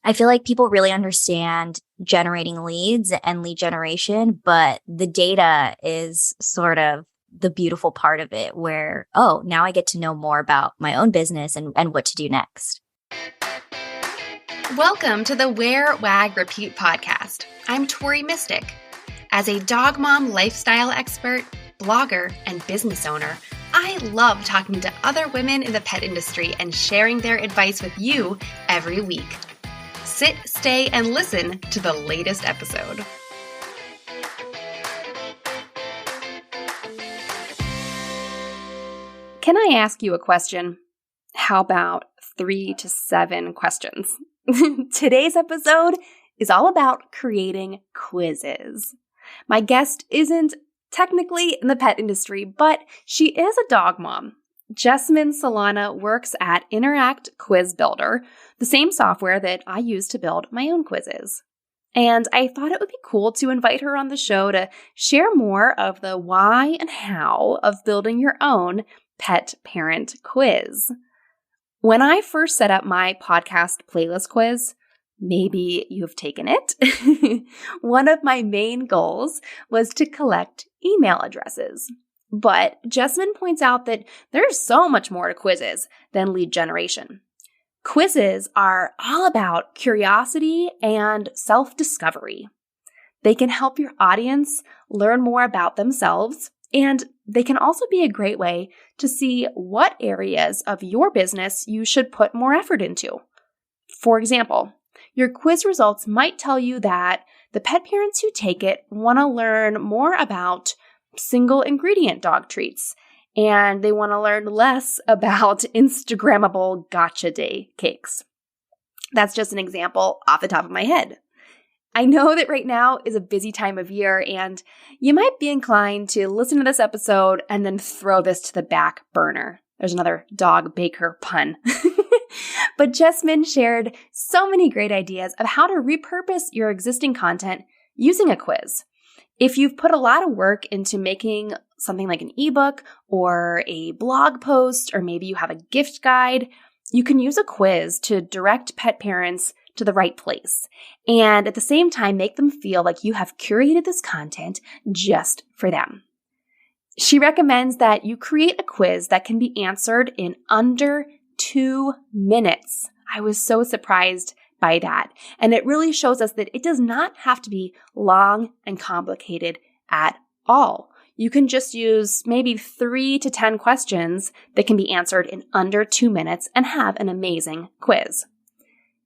I feel like people really understand generating leads and lead generation, but the data is sort of the beautiful part of it where, oh, now I get to know more about my own business and what to do next. Welcome to the Wear, Wag, Repeat podcast. I'm Tori Mystic. As a dog mom lifestyle expert, blogger, and business owner, I love talking to other women in the pet industry and sharing their advice with you every week. Sit, stay, and listen to the latest episode. Can I ask you a question? How about 3 to 7 questions? Today's episode is all about creating quizzes. My guest isn't technically in the pet industry, but she is a dog mom. Jessmyn Solana works at Interact Quiz Builder, the same software that I use to build my own quizzes. And I thought it would be cool to invite her on the show to share more of the why and how of building your own pet parent quiz. When I first set up my podcast playlist quiz, maybe you've taken it, one of my main goals was to collect email addresses. But Jessmyn points out that there's so much more to quizzes than lead generation. Quizzes are all about curiosity and self-discovery. They can help your audience learn more about themselves, and they can also be a great way to see what areas of your business you should put more effort into. For example, your quiz results might tell you that the pet parents who take it want to learn more about single ingredient dog treats, and they want to learn less about Instagrammable gotcha day cakes. That's just an example off the top of my head. I know that right now is a busy time of year, and you might be inclined to listen to this episode and then throw this to the back burner. There's another dog baker pun. But Jessmyn shared so many great ideas of how to repurpose your existing content using a quiz. If you've put a lot of work into making something like an ebook or a blog post, or maybe you have a gift guide, you can use a quiz to direct pet parents to the right place. And at the same time, make them feel like you have curated this content just for them. She recommends that you create a quiz that can be answered in under 2 minutes. I was so surprised by that. And it really shows us that it does not have to be long and complicated at all. You can just use maybe 3 to 10 questions that can be answered in under 2 minutes and have an amazing quiz.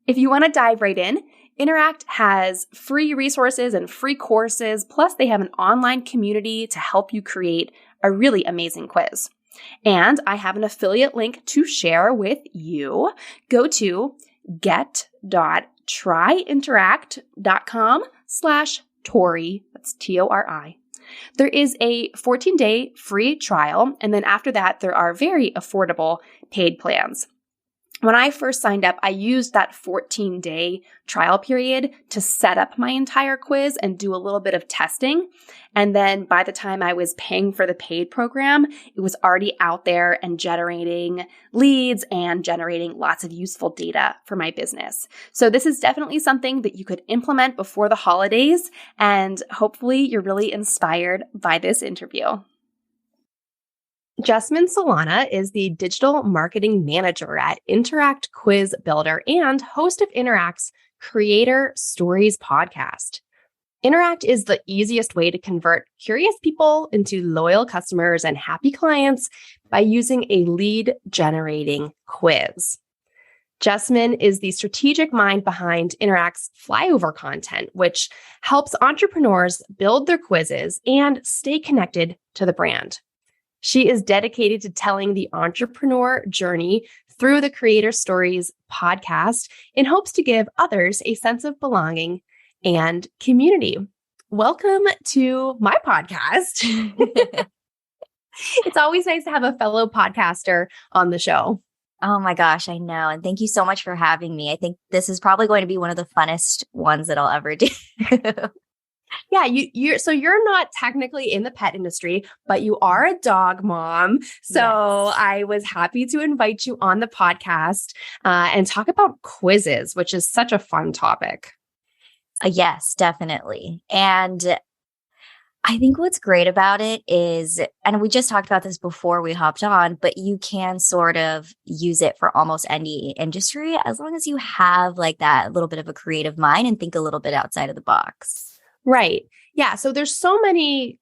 If you want to dive right in, Interact has free resources and free courses, plus they have an online community to help you create a really amazing quiz. And I have an affiliate link to share with you. Go to get.tryinteract.com/Tori. That's Tori. There is a 14-day free trial, and then after that, there are very affordable paid plans. When I first signed up, I used that 14-day trial period to set up my entire quiz and do a little bit of testing. And then by the time I was paying for the paid program, it was already out there and generating leads and generating lots of useful data for my business. So this is definitely something that you could implement before the holidays, and hopefully you're really inspired by this interview. Jessmyn Solana is the digital marketing manager at Interact Quiz Builder and host of Interact's Creator Stories podcast. Interact is the easiest way to convert curious people into loyal customers and happy clients by using a lead generating quiz. Jessmyn is the strategic mind behind Interact's flyover content, which helps entrepreneurs build their quizzes and stay connected to the brand. She is dedicated to telling the entrepreneur journey through the Creator Stories podcast in hopes to give others a sense of belonging and community. Welcome to my podcast. It's always nice to have a fellow podcaster on the show. Oh my gosh, I know. And thank you so much for having me. I think this is probably going to be one of the funnest ones that I'll ever do. Yeah, you're not technically in the pet industry, but you are a dog mom. So Yes. I was happy to invite you on the podcast and talk about quizzes, which is such a fun topic. Yes, definitely. And I think what's great about it is, and we just talked about this before we hopped on, but you can sort of use it for almost any industry as long as you have like that little bit of a creative mind and think a little bit outside of the box. Right. Yeah. So there's so many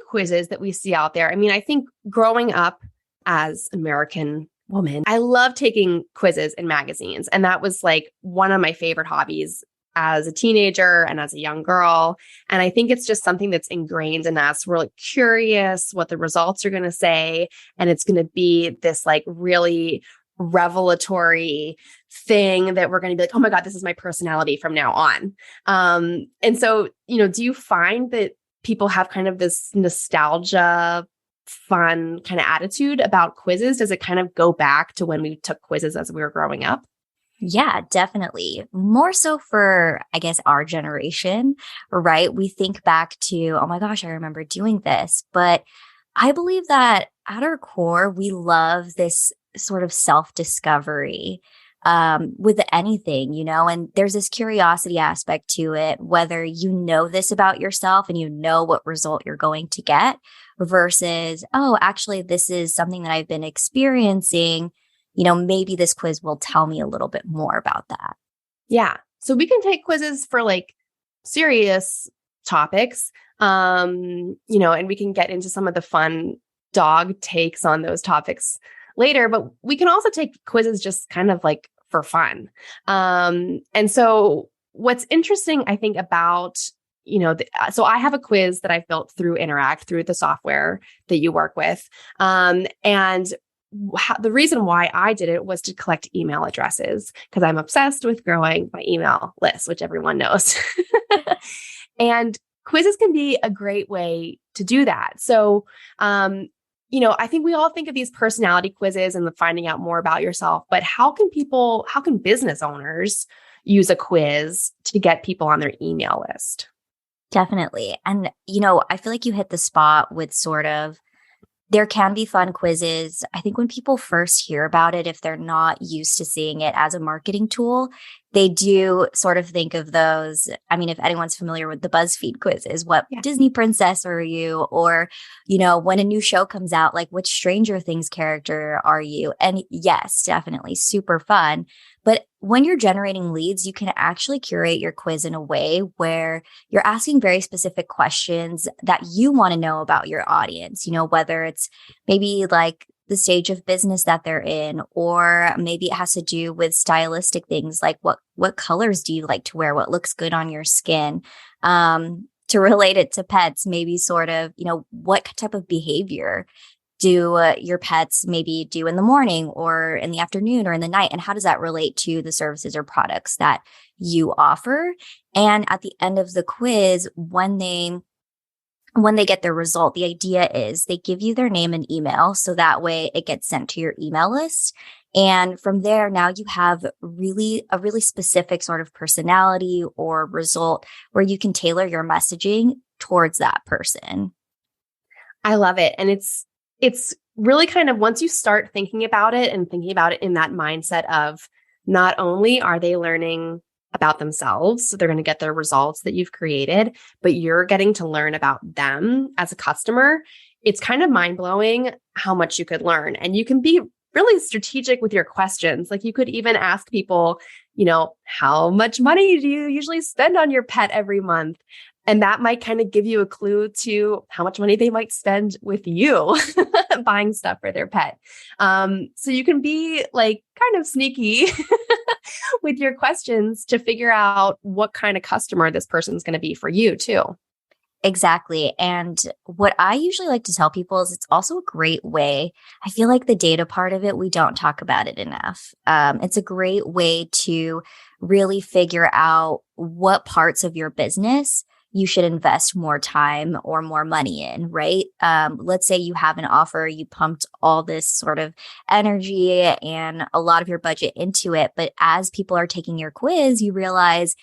quizzes that we see out there. I mean, I think growing up as American woman, I love taking quizzes in magazines. And that was like one of my favorite hobbies as a teenager and as a young girl. And I think it's just something that's ingrained in us. We're like curious what the results are going to say. And it's going to be this like really revelatory thing that we're going to be like, oh my God, this is my personality from now on. And so, do you find that people have kind of this nostalgia, fun kind of attitude about quizzes? Does it kind of go back to when we took quizzes as we were growing up? Yeah, definitely. More so for, I guess, our generation, right? We think back to, oh my gosh, I remember doing this. But I believe that at our core, we love this sort of self discovery with anything, and there's this curiosity aspect to it, whether you know this about yourself and you know what result you're going to get versus, oh, actually, this is something that I've been experiencing. Maybe this quiz will tell me a little bit more about that. Yeah. So we can take quizzes for like serious topics, and we can get into some of the fun dog takes on those topics later, but we can also take quizzes just kind of like for fun. And so what's interesting, I think, about, so I have a quiz that I've built through Interact, through the software that you work with. And the reason why I did it was to collect email addresses because I'm obsessed with growing my email list, which everyone knows. And quizzes can be a great way to do that. So, I think we all think of these personality quizzes and the finding out more about yourself, but how can business owners use a quiz to get people on their email list? Definitely. And, I feel like you hit the spot with sort of there can be fun quizzes. I think when people first hear about it, if they're not used to seeing it as a marketing tool, they do sort of think of those. I mean, if anyone's familiar with the BuzzFeed quizzes, what Disney princess are you? Or, when a new show comes out, like which Stranger Things character are you? And yes, definitely super fun. But when you're generating leads, you can actually curate your quiz in a way where you're asking very specific questions that you want to know about your audience, whether it's maybe like the stage of business that they're in, or maybe it has to do with stylistic things like what colors do you like to wear, what looks good on your skin. To relate it to pets, maybe sort of, what type of behavior do your pets maybe do in the morning or in the afternoon or in the night? And how does that relate to the services or products that you offer? And at the end of the quiz, when they get their result, the idea is they give you their name and email. So that way it gets sent to your email list. And from there, now you have a really specific sort of personality or result where you can tailor your messaging towards that person. I love it. And it's really kind of once you start thinking about it and thinking about it in that mindset of not only are they learning about themselves, so they're going to get their results that you've created, but you're getting to learn about them as a customer. It's kind of mind blowing how much you could learn. And you can be really strategic with your questions. Like you could even ask people, how much money do you usually spend on your pet every month? And that might kind of give you a clue to how much money they might spend with you buying stuff for their pet. So you can be like kind of sneaky with your questions to figure out what kind of customer this person's going to be for you too. Exactly. And what I usually like to tell people is it's also a great way. I feel like the data part of it, we don't talk about it enough. It's a great way to really figure out what parts of your business you should invest more time or more money in, right? Let's say you have an offer, you pumped all this sort of energy and a lot of your budget into it. But as people are taking your quiz, you realize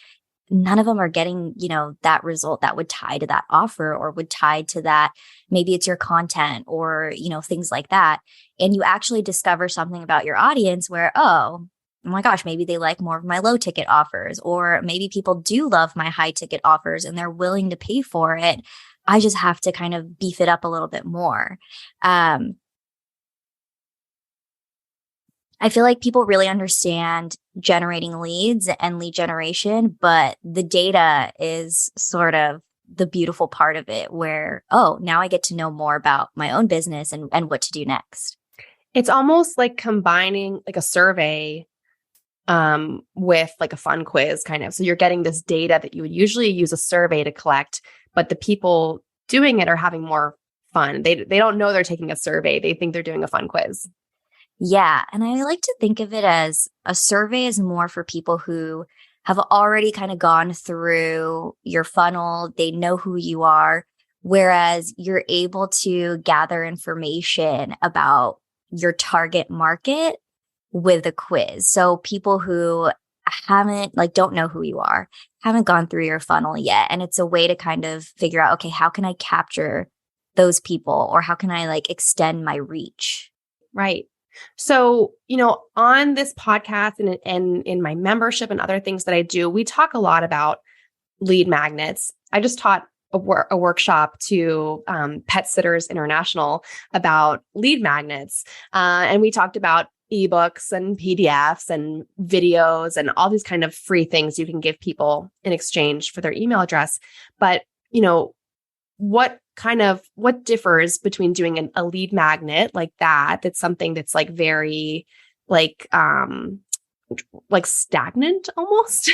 none of them are getting, that result that would tie to that offer or would tie to that. Maybe it's your content or, things like that. And you actually discover something about your audience where, oh my gosh, maybe they like more of my low ticket offers, or maybe people do love my high ticket offers and they're willing to pay for it. I just have to kind of beef it up a little bit more. I feel like people really understand generating leads and lead generation, but the data is sort of the beautiful part of it where, oh, now I get to know more about my own business and what to do next. It's almost like combining like a survey with like a fun quiz kind of. So you're getting this data that you would usually use a survey to collect, but the people doing it are having more fun. They don't know they're taking a survey. They think they're doing a fun quiz. Yeah. And I like to think of it as a survey is more for people who have already kind of gone through your funnel. They know who you are, whereas you're able to gather information about your target market with a quiz. So people who don't know who you are, haven't gone through your funnel yet. And it's a way to kind of figure out, okay, how can I capture those people, or how can I extend my reach? Right. So, on this podcast and in my membership and other things that I do, we talk a lot about lead magnets. I just taught a workshop to Pet Sitters International about lead magnets. And we talked about ebooks and PDFs and videos and all these kind of free things you can give people in exchange for their email address. But, what differs between doing a lead magnet like that's something that's very stagnant almost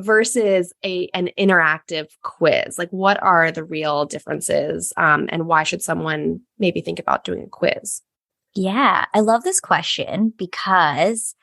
versus an interactive quiz? Like, what are the real differences? And why should someone maybe think about doing a quiz? Yeah, I love this question because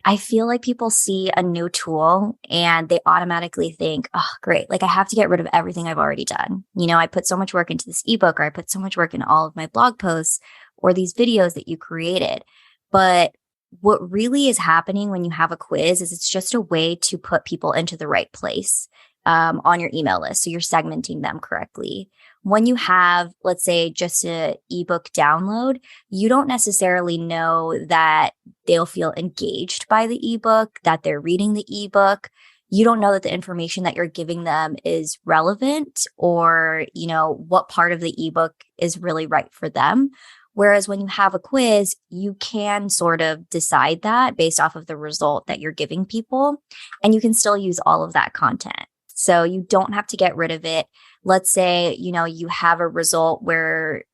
I feel like people see a new tool and they automatically think, oh, great. I have to get rid of everything I've already done. I put so much work into this ebook, or I put so much work in all of my blog posts or these videos that you created. But what really is happening when you have a quiz is it's just a way to put people into the right place on your email list. So you're segmenting them correctly. When you have, let's say, just an ebook download, you don't necessarily know that they'll feel engaged by the ebook, that they're reading the ebook. You don't know that the information that you're giving them is relevant, or, what part of the ebook is really right for them. Whereas when you have a quiz, you can sort of decide that based off of the result that you're giving people, and you can still use all of that content. So you don't have to get rid of it. Let's say, you have a result where,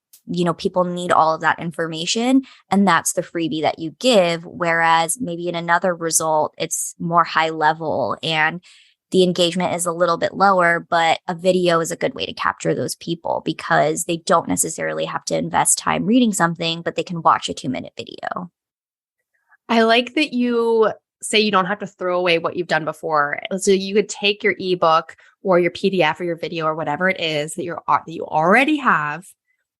people need all of that information, and that's the freebie that you give. Whereas maybe in another result, it's more high level and the engagement is a little bit lower, but a video is a good way to capture those people because they don't necessarily have to invest time reading something, but they can watch a 2-minute video. I like that you say you don't have to throw away what you've done before. So you could take your ebook or your PDF or your video or whatever it is that you already have,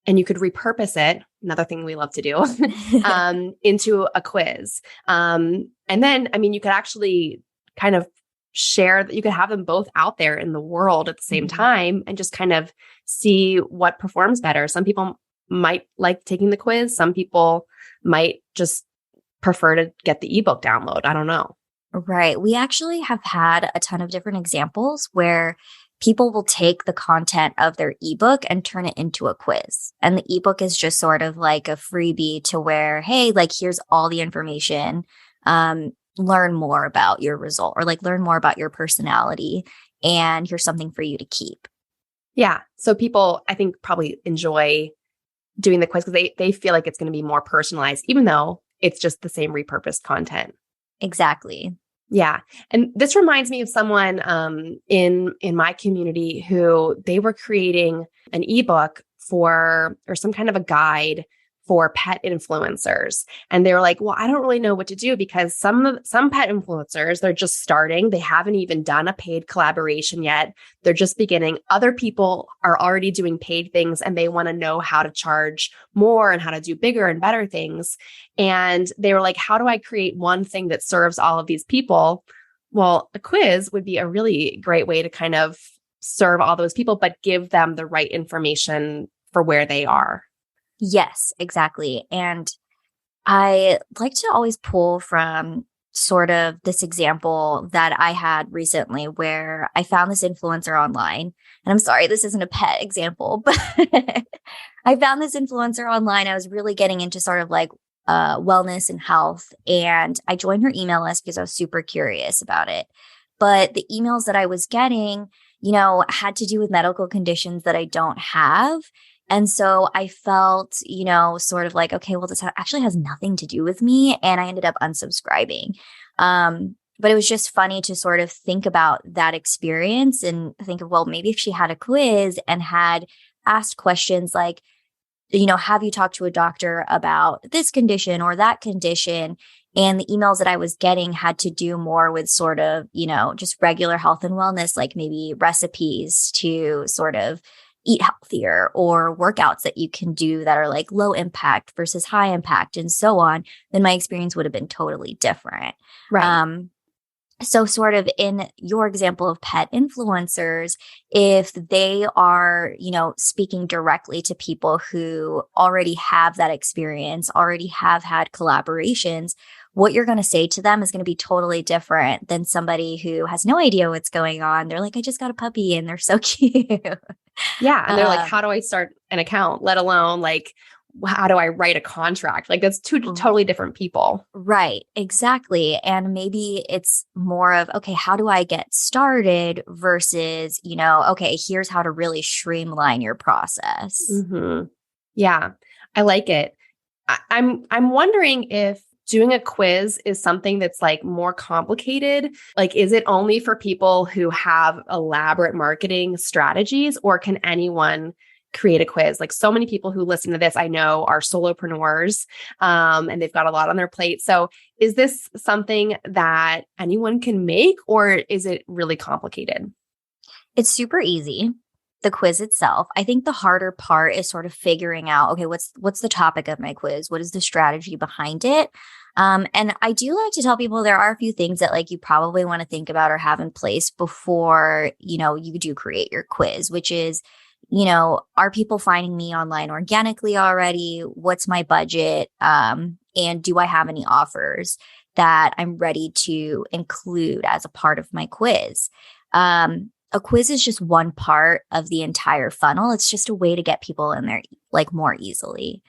and you could repurpose it. Another thing we love to do into a quiz. And then, you could actually kind of share that. You could have them both out there in the world at the same time and just kind of see what performs better. Some people might like taking the quiz. Some people might just prefer to get the ebook download. I don't know. Right. We actually have had a ton of different examples where people will take the content of their ebook and turn it into a quiz. And the ebook is just sort of like a freebie to where, hey, here's all the information. Learn more about your result, or learn more about your personality. And here's something for you to keep. Yeah. So people, I think, probably enjoy doing the quiz because they feel like it's going to be more personalized, even though it's just the same repurposed content. Exactly. Yeah. And this reminds me of someone in my community who they were creating an ebook or some kind of a guide for pet influencers. And they were like, well, I don't really know what to do because some pet influencers, they're just starting. They haven't even done a paid collaboration yet. They're just beginning. Other people are already doing paid things and they want to know how to charge more and how to do bigger and better things. And they were like, how do I create one thing that serves all of these people Well, a quiz would be a really great way to kind of serve all those people, but give them the right information for where they are. Yes, exactly. And I like to always pull from sort of this example that I had recently where I found this influencer online. And I'm sorry, this isn't a pet example, but I found this influencer online. I was really getting into sort of like wellness and health. And I joined her email list because I was super curious about it. But the emails that I was getting, had to do with medical conditions that I don't have. And so I felt, sort of like, okay, well, this actually has nothing to do with me. And I ended up unsubscribing. But it was just funny to sort of think about that experience and think of, well, maybe if she had a quiz and had asked questions like, have you talked to a doctor about this condition or that condition? And the emails that I was getting had to do more with sort of, just regular health and wellness, like maybe recipes to sort of eat healthier or workouts that you can do that are like low impact versus high impact and so on, then my experience would have been totally different. Right. So sort of in your example of pet influencers, if they are, speaking directly to people who already have that experience, already have had collaborations, what you're going to say to them is going to be totally different than somebody who has no idea what's going on. They're like, I just got a puppy and they're so cute. Yeah. And they're like, how do I start an account? Let alone like, how do I write a contract? Like that's two totally different people. Right, exactly. And maybe it's more of, okay, how do I get started versus, okay, here's how to really streamline your process. Mm-hmm. Yeah, I like it. I'm wondering if doing a quiz is something that's like more complicated. Like, is it only for people who have elaborate marketing strategies, or can anyone create a quiz? Like, so many people who listen to this, I know, are solopreneurs, and they've got a lot on their plate. So is this something that anyone can make, or is it really complicated? It's super easy. The quiz itself. I think the harder part is sort of figuring out, okay, what's the topic of my quiz? What is the strategy behind it? And I do like to tell people there are a few things that like you probably want to think about or have in place before, you do create your quiz, which is, are people finding me online organically already? What's my budget? And do I have any offers that I'm ready to include as a part of my quiz? A quiz is just one part of the entire funnel. It's just a way to get people in there like more easily.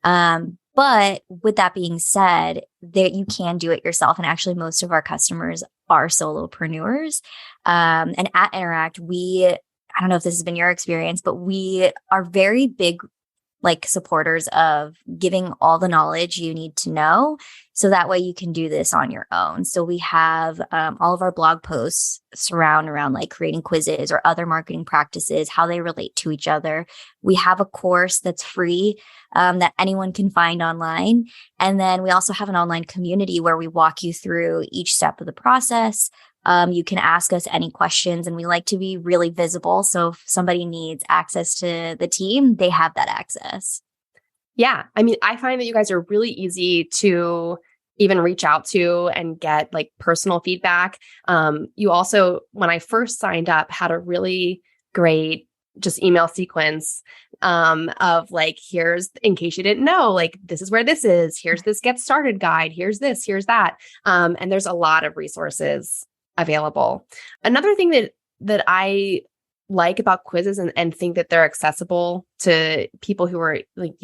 But with that being said, that you can do it yourself. And actually, most of our customers are solopreneurs. And at Interact, I don't know if this has been your experience, but we are very big like supporters of giving all the knowledge you need to know. So that way you can do this on your own. So we have all of our blog posts surround around like creating quizzes or other marketing practices, how they relate to each other. We have a course that's free that anyone can find online. And then we also have an online community where we walk you through each step of the process. You can ask us any questions, and we like to be really visible. So if somebody needs access to the team, they have that access. Yeah. I mean, I find that you guys are really easy to even reach out to and get like personal feedback. You also, when I first signed up, had a really great just email sequence of like, here's, in case you didn't know, like, this is where this is, here's this get started guide, here's this, here's that. And there's a lot of resources available. Another thing that I like about quizzes and think that they're accessible to people who are like,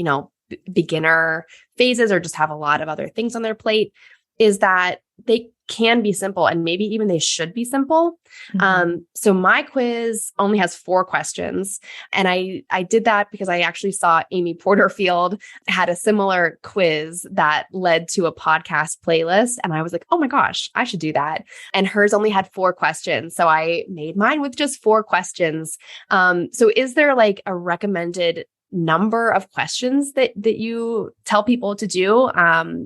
beginner phases or just have a lot of other things on their plate is that they can be simple, and maybe even they should be simple. Mm-hmm. So my quiz only has 4 questions. And I did that because I actually saw Amy Porterfield had a similar quiz that led to a podcast playlist. And I was like, oh my gosh, I should do that. And hers only had 4 questions. So I made mine with just 4 questions. So is there like a recommended number of questions that you tell people to do?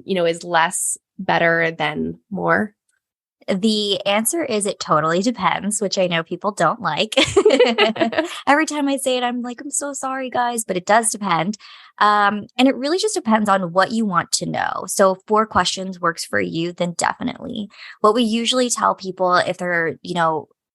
Is less better than more? The answer is it totally depends, which I know people don't like. Every time I say it, I'm like, I'm so sorry, guys, but it does depend. And it really just depends on what you want to know. So if 4 questions works for you, then definitely. What we usually tell people if they're,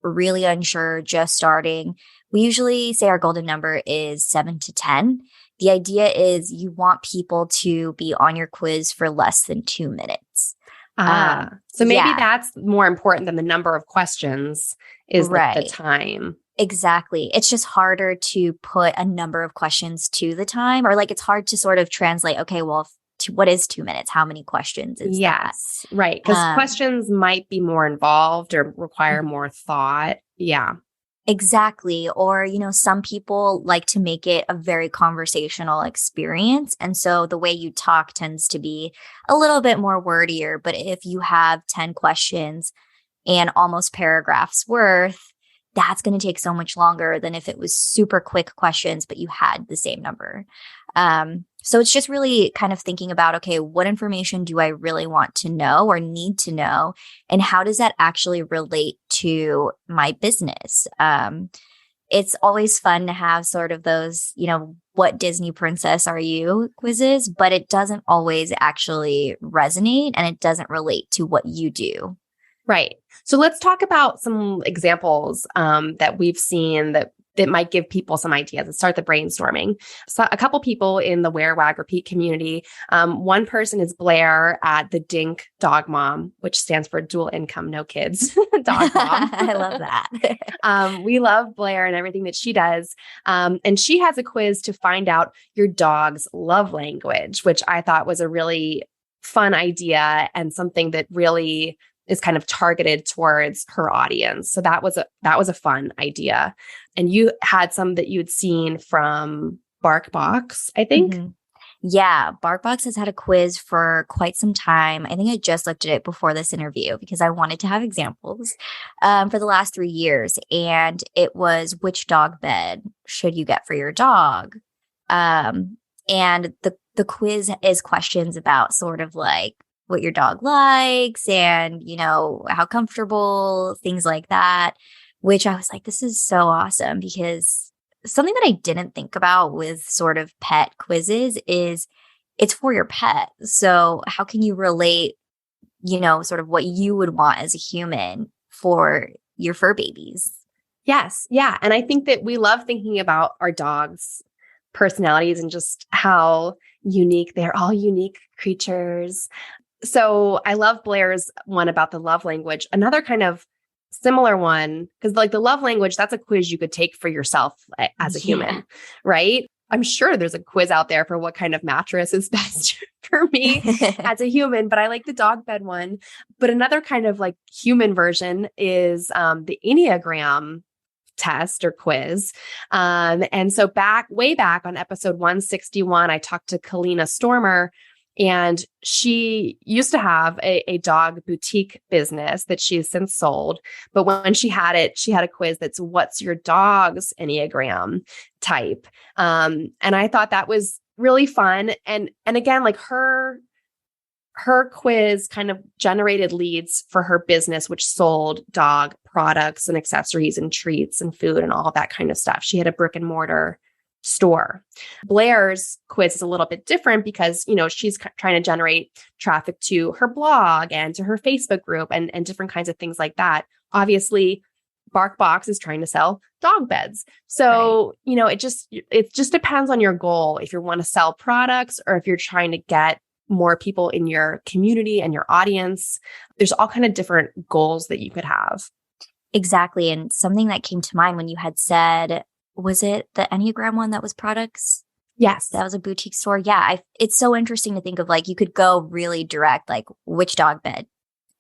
really unsure, just starting, we usually say our golden number is 7 to 10. The idea is you want people to be on your quiz for less than 2 minutes. So maybe Yeah, that's more important than the number of questions is the right. time. Exactly. It's just harder to put a number of questions to the time, or like it's hard to sort of translate, okay, well, what is 2 minutes? How many questions is that? Yes, right. Because questions might be more involved or require Mhm. more thought. Yeah. Exactly. Or, some people like to make it a very conversational experience. And so the way you talk tends to be a little bit more wordier. But if you have 10 questions and almost paragraphs worth, that's going to take so much longer than if it was super quick questions, but you had the same number. So it's just really kind of thinking about, okay, what information do I really want to know or need to know? And how does that actually relate to my business? It's always fun to have sort of those, what Disney princess are you quizzes, but it doesn't always actually resonate and it doesn't relate to what you do. Right. So let's talk about some examples that we've seen that might give people some ideas and start the brainstorming. So a couple people in the Wear, Wag, Repeat community. One person is Blair at the Dink Dog Mom, which stands for dual income, no kids, dog mom. I love that. We love Blair and everything that she does. And she has a quiz to find out your dog's love language, which I thought was a really fun idea and something that really is kind of targeted towards her audience. So that was a fun idea. And you had some that you'd seen from BarkBox, I think. Mm-hmm. Yeah, BarkBox has had a quiz for quite some time. I think I just looked at it before this interview because I wanted to have examples for the last 3 years. And it was, which dog bed should you get for your dog? And the quiz is questions about sort of like what your dog likes and, how comfortable, things like that, which I was like, this is so awesome because something that I didn't think about with sort of pet quizzes is it's for your pet. So how can you relate, sort of what you would want as a human for your fur babies? Yes. Yeah. And I think that we love thinking about our dogs' personalities and just how unique they're all unique creatures. So I love Blair's one about the love language. Another kind of similar one, because like the love language, that's a quiz you could take for yourself as a human, right? I'm sure there's a quiz out there for what kind of mattress is best for me as a human, but I like the dog bed one. But another kind of like human version is the Enneagram test or quiz. And so way back on episode 161, I talked to Kalina Stormer. And she used to have a dog boutique business that she has since sold. But when she had it, she had a quiz that's what's your dog's Enneagram type. And I thought that was really fun. And again, like her quiz kind of generated leads for her business, which sold dog products and accessories and treats and food and all that kind of stuff. She had a brick and mortar store. Blair's quiz is a little bit different because, she's trying to generate traffic to her blog and to her Facebook group and different kinds of things like that. Obviously, BarkBox is trying to sell dog beds. So, right. It just depends on your goal. If you want to sell products or if you're trying to get more people in your community and your audience, there's all kind of different goals that you could have. Exactly. And something that came to mind when you had said, was it the Enneagram one that was products? Yes. That was a boutique store. Yeah. It's so interesting to think of like, you could go really direct, like which dog bed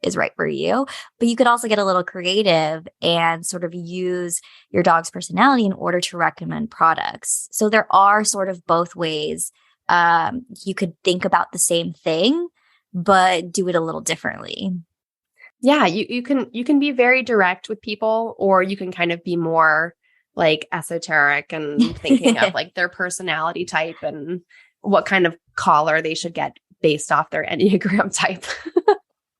is right for you, but you could also get a little creative and sort of use your dog's personality in order to recommend products. So there are sort of both ways. You could think about the same thing, but do it a little differently. Yeah. You can be very direct with people, or you can kind of be more like esoteric and thinking of like their personality type and what kind of collar they should get based off their Enneagram type.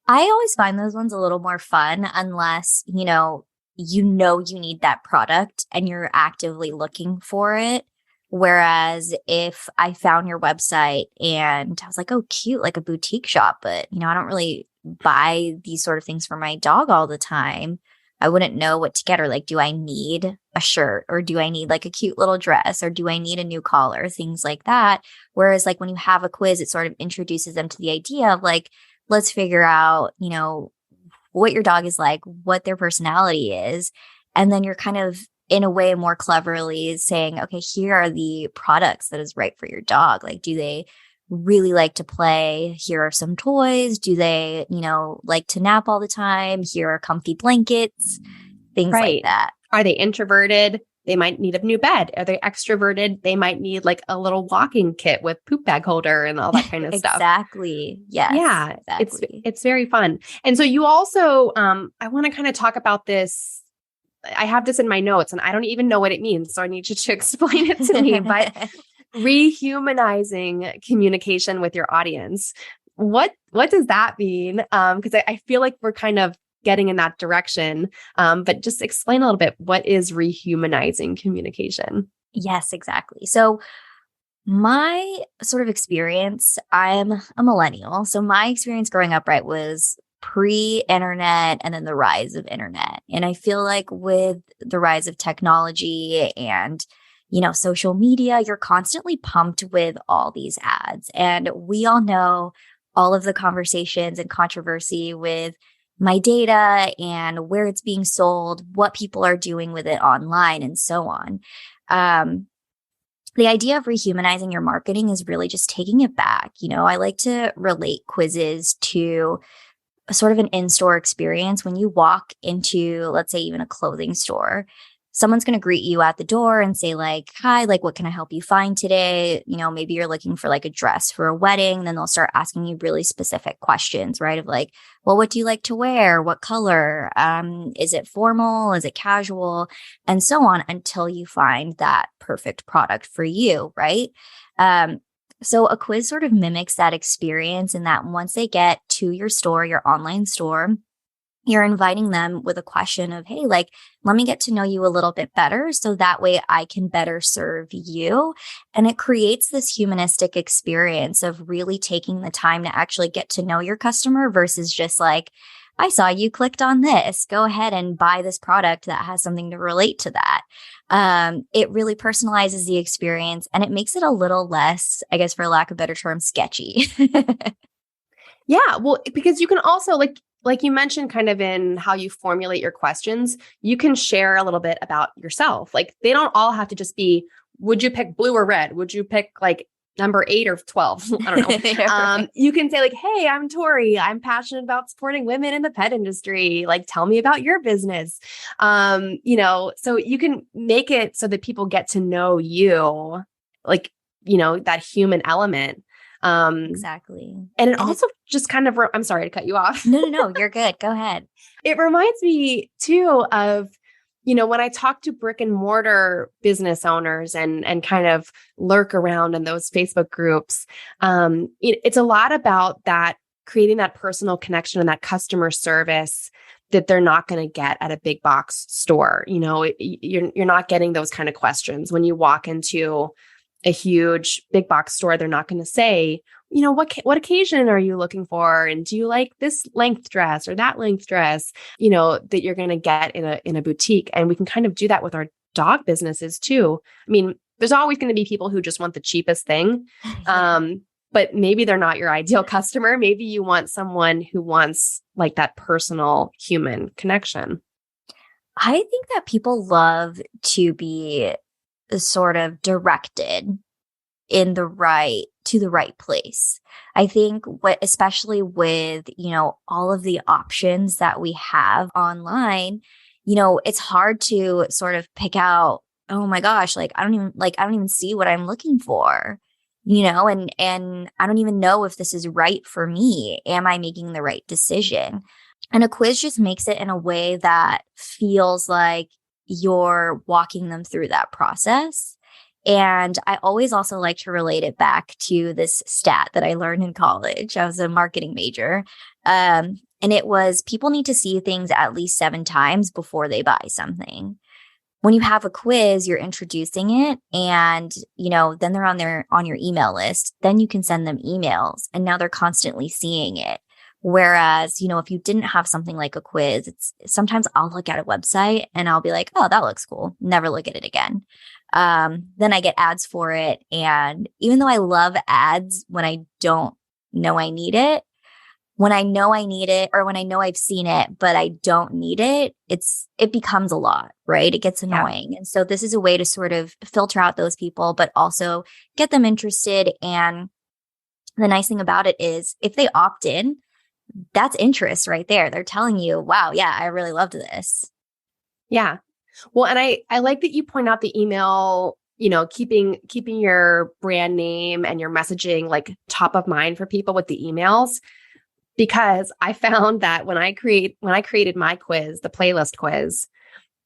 I always find those ones a little more fun unless, you need that product and you're actively looking for it. Whereas if I found your website and I was like, oh, cute, like a boutique shop, but, I don't really buy these sort of things for my dog all the time. I wouldn't know what to get, or like, do I need a shirt, or do I need like a cute little dress, or do I need a new collar, things like that. Whereas like when you have a quiz, it sort of introduces them to the idea of like, let's figure out, what your dog is like, what their personality is. And then you're kind of in a way more cleverly saying, okay, here are the products that is right for your dog. Like, do they really like to play? Here are some toys. Do they, like to nap all the time? Here are comfy blankets, things like that. Are they introverted? They might need a new bed. Are they extroverted? They might need like a little walking kit with poop bag holder and all that kind of stuff. Exactly. Yes. Yeah. Exactly. It's very fun. And so you also, I want to kind of talk about this. I have this in my notes and I don't even know what it means. So I need you to explain it to me, but rehumanizing communication with your audience. What does that mean? Because I feel like we're kind of getting in that direction. But just explain a little bit, what is rehumanizing communication? Yes, exactly. So my sort of experience, I'm a millennial. So my experience growing up, right, was pre-internet and then the rise of internet. And I feel like with the rise of technology and social media, you're constantly pumped with all these ads. And we all know all of the conversations and controversy with my data and where it's being sold, what people are doing with it online, and so on. The idea of rehumanizing your marketing is really just taking it back. I like to relate quizzes to a sort of an in-store experience. When you walk into, let's say, even a clothing store, someone's going to greet you at the door and say like, hi, like, what can I help you find today? Maybe you're looking for like a dress for a wedding. Then they'll start asking you really specific questions, right? Of like, well, what do you like to wear? What color? Is it formal? Is it casual? And so on, until you find that perfect product for you, right? So a quiz sort of mimics that experience in that once they get to your store, your online store, you're inviting them with a question of, hey, like, let me get to know you a little bit better so that way I can better serve you. And it creates this humanistic experience of really taking the time to actually get to know your customer versus just like, I saw you clicked on this, go ahead and buy this product that has something to relate to that. It really personalizes the experience and it makes it a little less, I guess, for lack of a better term, sketchy. Yeah, well, because you can also like you mentioned kind of in how you formulate your questions, you can share a little bit about yourself. Like they don't all have to just be, would you pick blue or red? Would you pick like number 8 or 12? I don't know. Right. You can say like, hey, I'm Tori. I'm passionate about supporting women in the pet industry. Like, tell me about your business. So you can make it so that people get to know you, like, that human element. Exactly. And it also just kind of, I'm sorry to cut you off. No, you're good. Go ahead. It reminds me too of, when I talk to brick and mortar business owners and kind of lurk around in those Facebook groups, it's a lot about that, creating that personal connection and that customer service that they're not going to get at a big box store. You're not getting those kind of questions when you walk into a huge big box store. They're not going to say, what occasion are you looking for? And do you like this length dress or that length dress, that you're going to get in a boutique. And we can kind of do that with our dog businesses too. I mean, there's always going to be people who just want the cheapest thing. But maybe they're not your ideal customer. Maybe you want someone who wants like that personal human connection. I think that people love to be sort of directed to the right place. I think especially with, all of the options that we have online, it's hard to sort of pick out, oh my gosh, like I don't even see what I'm looking for, and I don't even know if this is right for me. Am I making the right decision? And a quiz just makes it in a way that feels like you're walking them through that process. And I always also like to relate it back to this stat that I learned in college. I was a marketing major. And it was people need to see things at least 7 times before they buy something. When you have a quiz, you're introducing it and, then they're on your email list. Then you can send them emails and now they're constantly seeing it. Whereas, if you didn't have something like a quiz, it's sometimes I'll look at a website and I'll be like, oh, that looks cool. Never look at it again. Then I get ads for it. And even though I love ads when I don't know I need it, when I know I need it or when I know I've seen it, but I don't need it, it becomes a lot, right? It gets annoying. And so this is a way to sort of filter out those people, but also get them interested. And the nice thing about it is if they opt in, that's interest right there. They're telling you, wow, yeah, I really loved this. Yeah. Well, and I like that you point out the email, keeping your brand name and your messaging like top of mind for people with the emails. Because I found that when I created my quiz, the playlist quiz,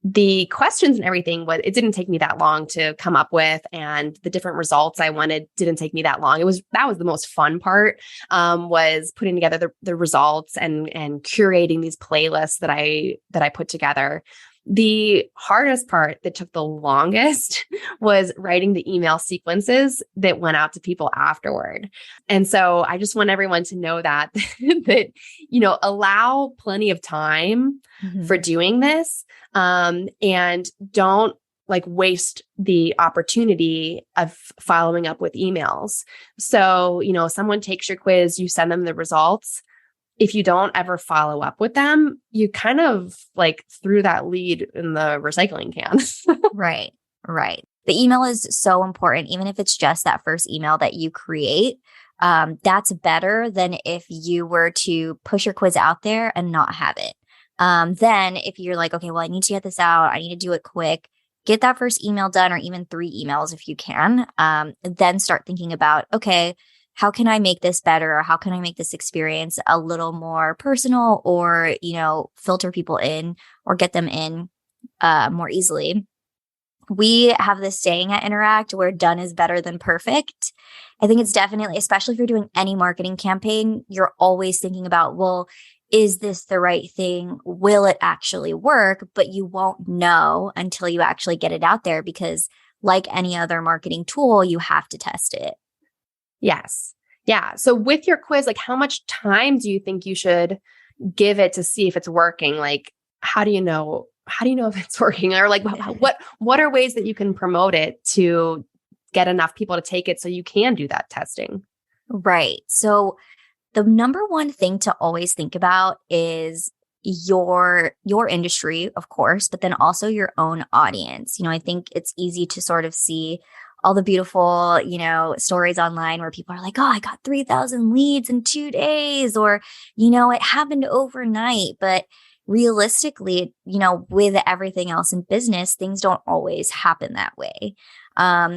the questions and everything, it didn't take me that long to come up with, and the different results I wanted didn't take me that long. That was the most fun part, was putting together the results and curating these playlists that I put together. The hardest part that took the longest was writing the email sequences that went out to people afterward. And so I just want everyone to know that, allow plenty of time for doing this, and don't waste the opportunity of following up with emails. So, someone takes your quiz, you send them the results. If you don't ever follow up with them, you kind of threw that lead in the recycling can. Right. The email is so important, even if it's just that first email that you create. That's better than if you were to push your quiz out there and not have it. Then if you're like, okay, well, I need to get this out, I need to do it quick, get that first email done, or even 3 emails if you can. Then start thinking about, okay, how can I make this better? Or how can I make this experience a little more personal, or, filter people in or get them in more easily? We have this saying at Interact where done is better than perfect. I think it's definitely, especially if you're doing any marketing campaign, you're always thinking about, well, is this the right thing? Will it actually work? But you won't know until you actually get it out there, because like any other marketing tool, you have to test it. Yes. Yeah. So with your quiz, how much time do you think you should give it to see if it's working? How do you know if it's working? Or what are ways that you can promote it to get enough people to take it so you can do that testing? Right. So the number one thing to always think about is your industry, of course, but then also your own audience. I think it's easy to sort of see all the beautiful, stories online where people are like, oh, I got 3,000 leads in 2 days, or, it happened overnight. But realistically, with everything else in business, things don't always happen that way.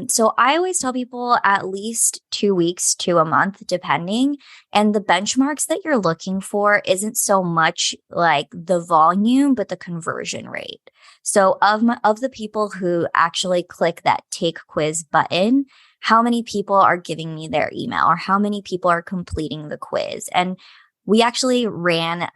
So I always tell people at least 2 weeks to a month, depending. And the benchmarks that you're looking for isn't so much like the volume, but the conversion rate. So of the people who actually click that take quiz button, how many people are giving me their email, or how many people are completing the quiz? And we actually ran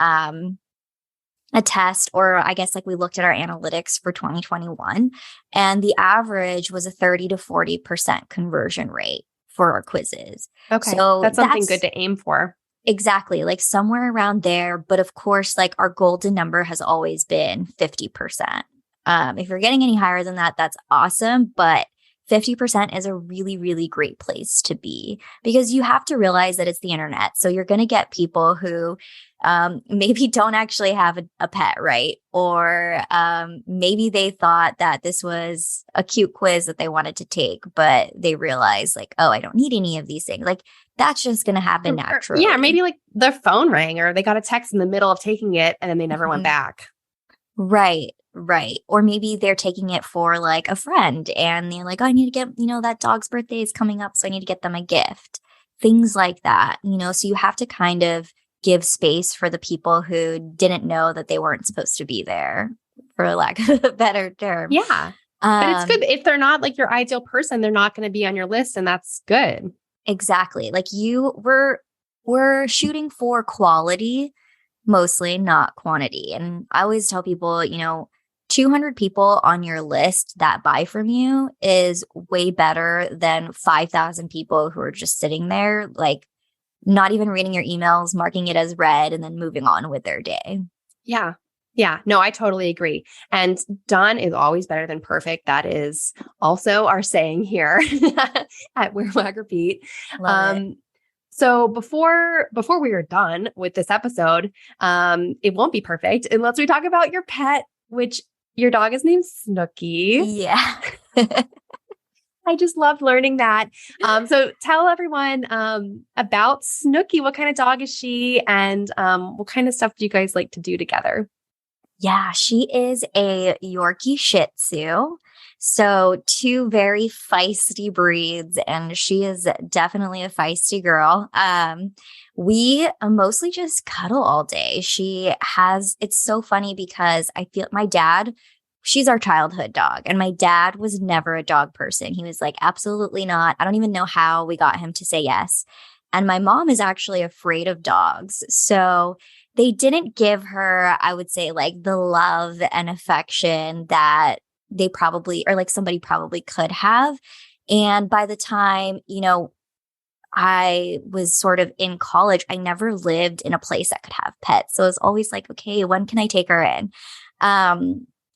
a test, or I guess we looked at our analytics for 2021, and the average was a 30 to 40% conversion rate for our quizzes. Okay. So that's something good to aim for. Exactly. Somewhere around there. But of course, our golden number has always been 50%. If you're getting any higher than that, that's awesome. But 50% is a really, really great place to be, because you have to realize that it's the internet. So you're going to get people who maybe don't actually have a pet, right? Or maybe they thought that this was a cute quiz that they wanted to take, but they realized oh, I don't need any of these things. That's just going to happen naturally. Yeah, maybe their phone rang, or they got a text in the middle of taking it and then they never went back. Right. Or maybe they're taking it for a friend, and they're like, oh, I need to get, that dog's birthday is coming up, so I need to get them a gift. Things like that, so you have to kind of give space for the people who didn't know that they weren't supposed to be there, for lack of a better term. Yeah. But it's good if they're not your ideal person, they're not going to be on your list, and that's good. Exactly. We're shooting for quality mostly, not quantity. And I always tell people, 200 people on your list that buy from you is way better than 5,000 people who are just sitting there, like not even reading your emails, marking it as read, and then moving on with their day. Yeah. Yeah. No, I totally agree. And done is always better than perfect. That is also our saying here at Wear Wag Repeat. Love it. So before we are done with this episode, it won't be perfect unless we talk about your pet, which your dog is named Snooky. Yeah. I just loved learning that. So tell everyone about Snooky. What kind of dog is she? And what kind of stuff do you guys like to do together? Yeah, she is a Yorkie Shih Tzu. So two very feisty breeds, and she is definitely a feisty girl. We mostly just cuddle all day. It's so funny because I feel my dad, she's our childhood dog, and my dad was never a dog person. He was like, absolutely not. I don't even know how we got him to say yes. And my mom is actually afraid of dogs. So they didn't give her, I would say, like the love and affection that they probably, or like somebody probably could have. And by the time, I was sort of in college, I never lived in a place that could have pets. So it was always like, okay, when can I take her in?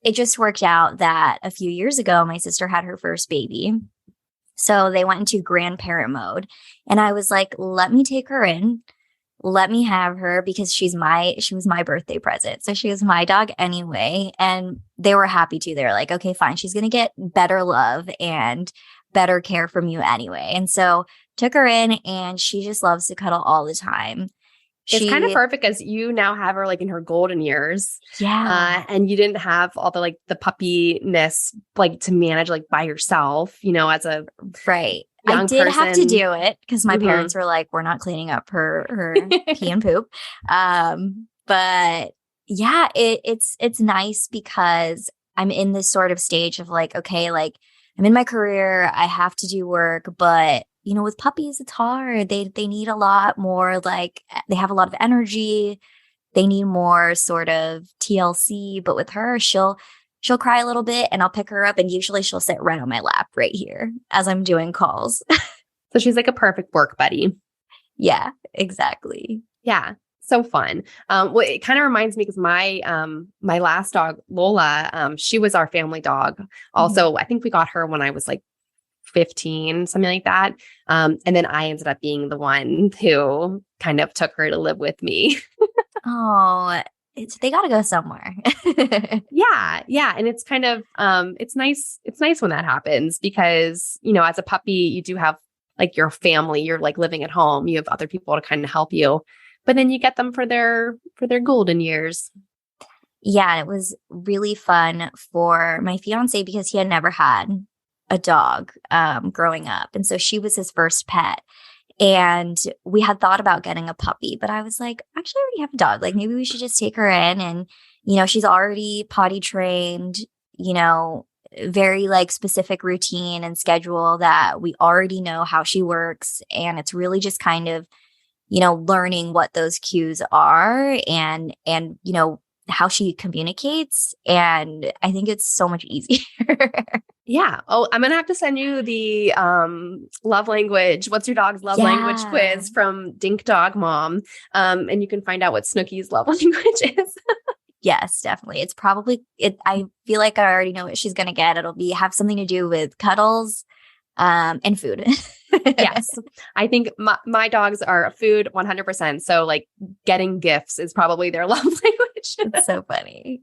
It just worked out that a few years ago, my sister had her first baby. So they went into grandparent mode. And I was like, let me take her in. Let me have her because she was my birthday present. So she was my dog anyway. And they were happy too. They were like, okay, fine. She's going to get better love and better care from you anyway. And so took her in, and she just loves to cuddle all the time. It's kind of perfect because you now have her like in her golden years. Yeah. And you didn't have all the like the puppiness like to manage like by yourself, as a right. young I did person. have to do it because my parents were like, we're not cleaning up her pee and poop. But yeah, it's nice because I'm in this sort of stage of like, okay, like I'm in my career, I have to do work, but with puppies, it's hard. They need a lot more, like they have a lot of energy. They need more sort of TLC, but with her, she'll cry a little bit and I'll pick her up, and usually she'll sit right on my lap right here as I'm doing calls. So she's like a perfect work buddy. Yeah, exactly. Yeah. So fun. Well, it kind of reminds me because my last dog, Lola, she was our family dog. Also, I think we got her when I was like 15, something like that. And then I ended up being the one who kind of took her to live with me. Oh, they got to go somewhere. Yeah. And it's kind of, it's nice. It's nice when that happens because, as a puppy, you do have like your family, you're like living at home. You have other people to kind of help you, but then you get them for their golden years. Yeah. And it was really fun for my fiance because he had never had a dog growing up. And so she was his first pet. And we had thought about getting a puppy, but I was like, actually, I already have a dog. Like maybe we should just take her in. And, she's already potty trained, very like specific routine and schedule that we already know how she works. And it's really just kind of, learning what those cues are and, how she communicates. And I think it's so much easier. Yeah. Oh, I'm going to have to send you the love language. What's your dog's love language quiz from Dink Dog Mom. And you can find out what Snooky's love language is. Yes, definitely. It's probably I feel like I already know what she's going to get. It'll have something to do with cuddles and food. Yes. I think my dogs are food 100%. So like getting gifts is probably their love language. It's so funny.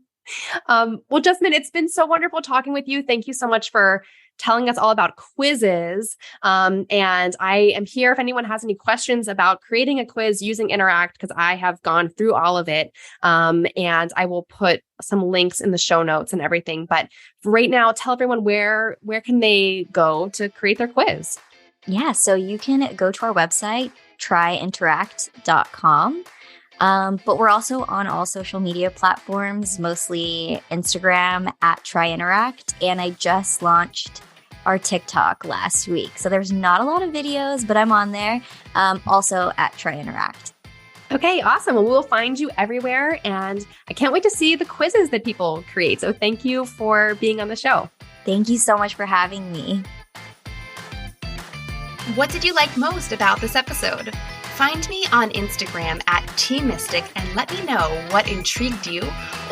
Well, Jessmyn, it's been so wonderful talking with you. Thank you so much for telling us all about quizzes. And I am here if anyone has any questions about creating a quiz using Interact, because I have gone through all of it. And I will put some links in the show notes and everything. But right now, tell everyone where can they go to create their quiz? Yeah, so you can go to our website, tryinteract.com. But we're also on all social media platforms, mostly Instagram at tryinteract. And I just launched our TikTok last week. So there's not a lot of videos, but I'm on there. Also at tryinteract. Okay, awesome. Well, we'll find you everywhere, and I can't wait to see the quizzes that people create. So thank you for being on the show. Thank you so much for having me. What did you like most about this episode? Find me on Instagram at TMystic and let me know what intrigued you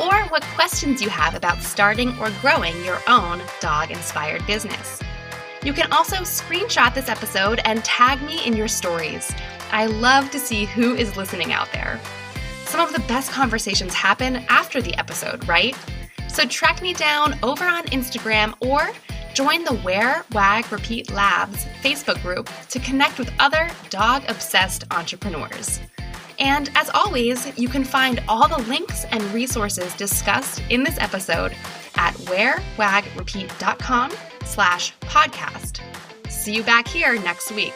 or what questions you have about starting or growing your own dog-inspired business. You can also screenshot this episode and tag me in your stories. I love to see who is listening out there. Some of the best conversations happen after the episode, right? So track me down over on Instagram or join the Wear, Wag, Repeat Labs Facebook group to connect with other dog-obsessed entrepreneurs. And as always, you can find all the links and resources discussed in this episode at wearwagrepeat.com/podcast. See you back here next week.